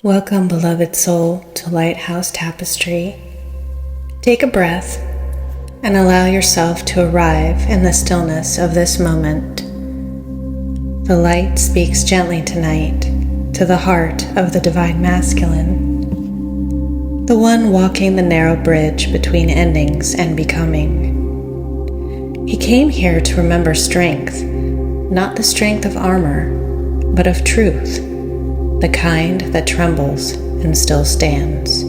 Welcome, beloved soul, to Lighthouse Tapestry. Take a breath and allow yourself to arrive in the stillness of this moment. The light speaks gently tonight to the heart of the Divine Masculine, the one walking the narrow bridge between endings and becoming. He came here to remember strength, not the strength of armor, but of truth. The kind that trembles and still stands.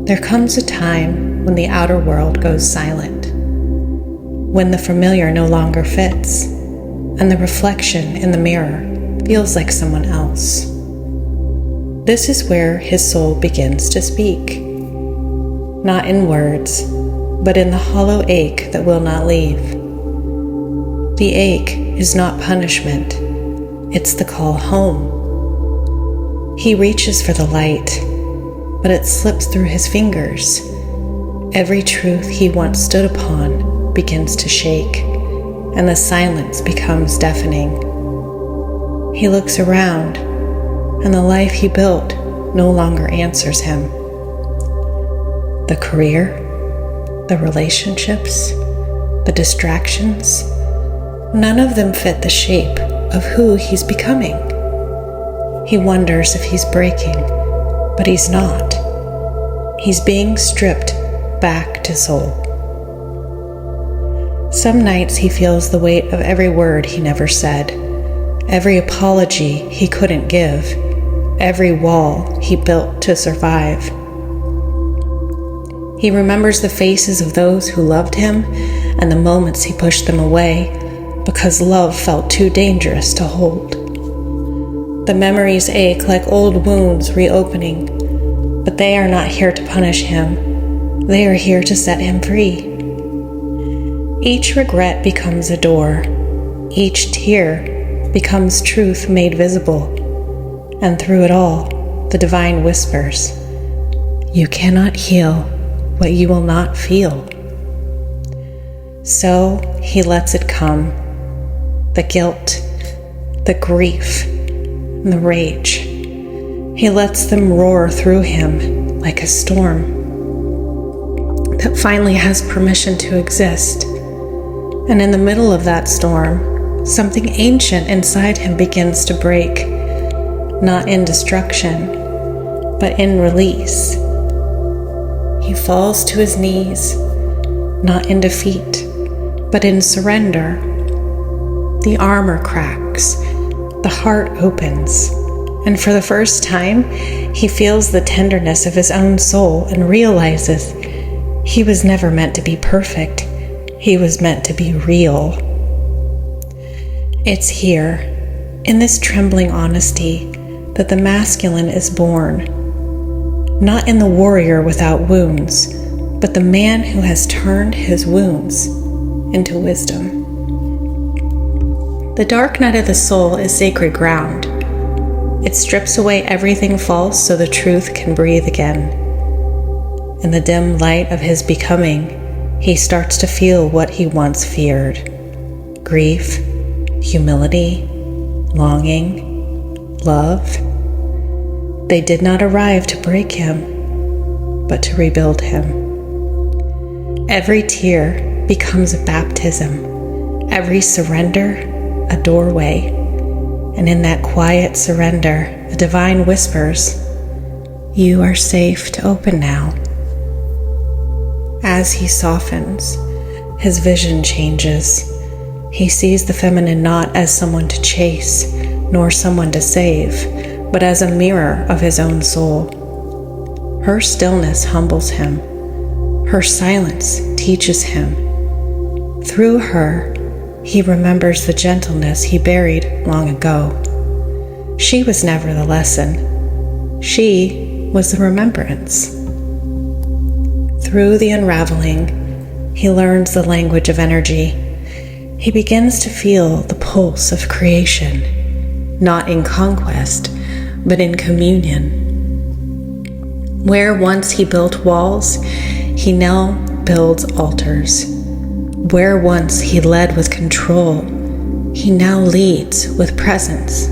There comes a time when the outer world goes silent, when the familiar no longer fits, and the reflection in the mirror feels like someone else. This is where his soul begins to speak, not in words, but in the hollow ache that will not leave. The ache is not punishment, it's the call home. He reaches for the light, but it slips through his fingers. Every truth he once stood upon begins to shake, and the silence becomes deafening. He looks around, and the life he built no longer answers him. The career, the relationships, the distractions, none of them fit the shape of who he's becoming. He wonders if he's breaking, but he's not. He's being stripped back to soul. Some nights he feels the weight of every word he never said, every apology he couldn't give, every wall he built to survive. He remembers the faces of those who loved him and the moments he pushed them away because love felt too dangerous to hold. The memories ache like old wounds reopening, but they are not here to punish him. They are here to set him free. Each regret becomes a door. Each tear becomes truth made visible. And through it all, the divine whispers, "You cannot heal what you will not feel." So he lets it come. The guilt, the grief, the rage. He lets them roar through him like a storm that finally has permission to exist. And in the middle of that storm, something ancient inside him begins to break, not in destruction, but in release. He falls to his knees, not in defeat, but in surrender. The armor cracks. The heart opens, and for the first time, he feels the tenderness of his own soul and realizes he was never meant to be perfect. He was meant to be real. It's here, in this trembling honesty, that the masculine is born. Not in the warrior without wounds, but the man who has turned his wounds into wisdom. The dark night of the soul is sacred ground. It strips away everything false so the truth can breathe again. In the dim light of his becoming, he starts to feel what he once feared: grief, humility, longing, love. They did not arrive to break him, but to rebuild him. Every tear becomes a baptism, every surrender a doorway, and in that quiet surrender, the divine whispers, "You are safe to open now." As he softens, his vision changes. He sees the feminine not as someone to chase, nor someone to save, but as a mirror of his own soul. Her stillness humbles him. Her silence teaches him. Through her, he remembers the gentleness he buried long ago. She was never the lesson. She was the remembrance. Through the unraveling, he learns the language of energy. He begins to feel the pulse of creation, not in conquest, but in communion. Where once he built walls, he now builds altars. Where once he led with control, he now leads with presence.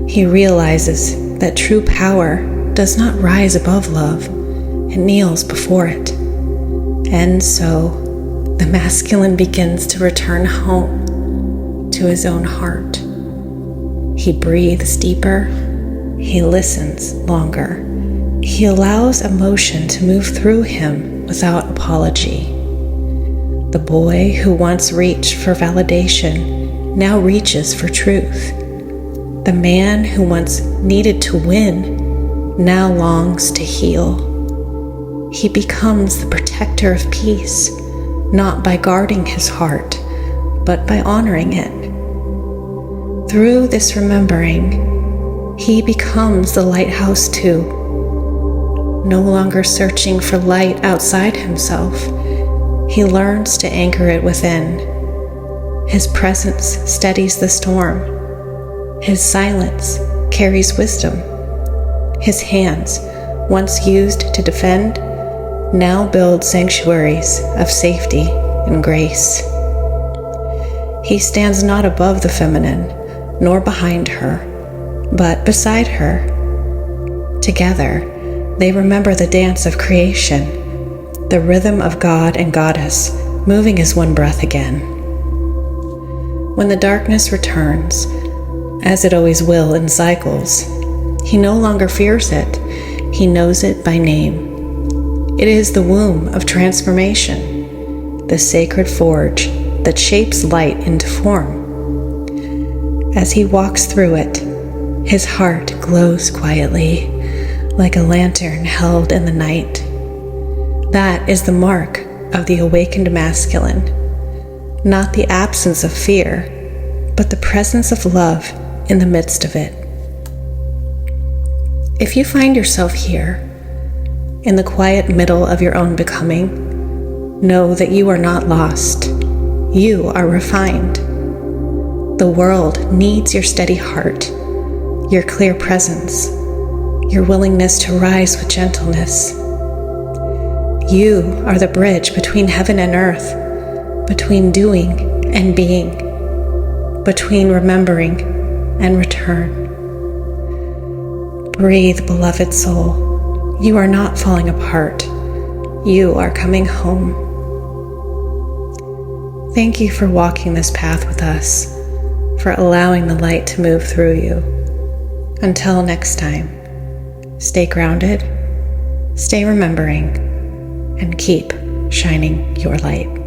He realizes that true power does not rise above love, it kneels before it. And so the masculine begins to return home to his own heart. He breathes deeper, he listens longer, he allows emotion to move through him without apology. The boy who once reached for validation now reaches for truth. The man who once needed to win now longs to heal. He becomes the protector of peace, not by guarding his heart, but by honoring it. Through this remembering, he becomes the lighthouse too, no longer searching for light outside himself. He learns to anchor it within. His presence steadies the storm. His silence carries wisdom. His hands, once used to defend, now build sanctuaries of safety and grace. He stands not above the feminine, nor behind her, but beside her. Together, they remember the dance of creation, the rhythm of God and Goddess moving as one breath again. When the darkness returns, as it always will in cycles, he no longer fears it, he knows it by name. It is the womb of transformation, the sacred forge that shapes light into form. As he walks through it, his heart glows quietly, like a lantern held in the night. That is the mark of the awakened masculine, not the absence of fear, but the presence of love in the midst of it. If you find yourself here, in the quiet middle of your own becoming, know that you are not lost. You are refined. The world needs your steady heart, your clear presence, your willingness to rise with gentleness. You are the bridge between heaven and earth, between doing and being, between remembering and return. Breathe, beloved soul. You are not falling apart. You are coming home. Thank you for walking this path with us, for allowing the light to move through you. Until next time, stay grounded, stay remembering, and keep shining your light.